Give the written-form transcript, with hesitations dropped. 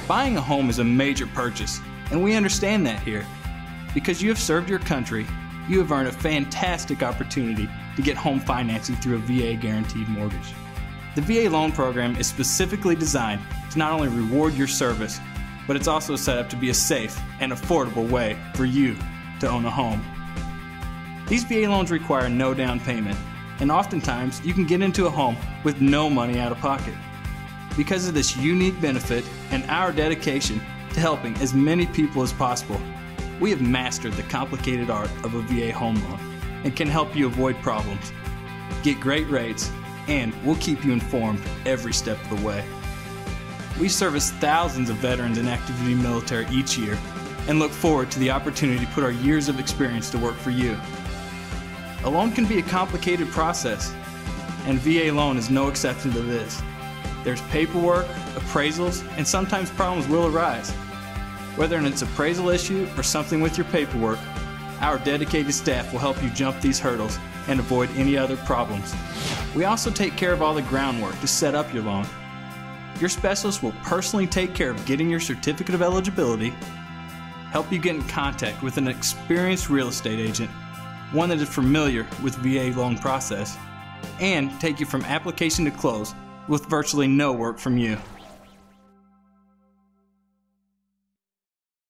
Buying a home is a major purchase, and we understand that here. Because you have served your country, you have earned a fantastic opportunity to get home financing through a VA guaranteed mortgage. The VA loan program is specifically designed to not only reward your service, but it's also set up to be a safe and affordable way for you to own a home. These VA loans require no down payment, and oftentimes you can get into a home with no money out of pocket. Because of this unique benefit and our dedication to helping as many people as possible, we have mastered the complicated art of a VA home loan and can help you avoid problems, get great rates, and we'll keep you informed every step of the way. We service thousands of veterans and active duty military each year and look forward to the opportunity to put our years of experience to work for you. A loan can be a complicated process, and VA loan is no exception to this. There's paperwork, appraisals, and sometimes problems will arise. Whether it's an appraisal issue or something with your paperwork, our dedicated staff will help you jump these hurdles and avoid any other problems. We also take care of all the groundwork to set up your loan. Your specialist will personally take care of getting your certificate of eligibility, help you get in contact with an experienced real estate agent, one that is familiar with VA loan process, and take you from application to close with virtually no work from you.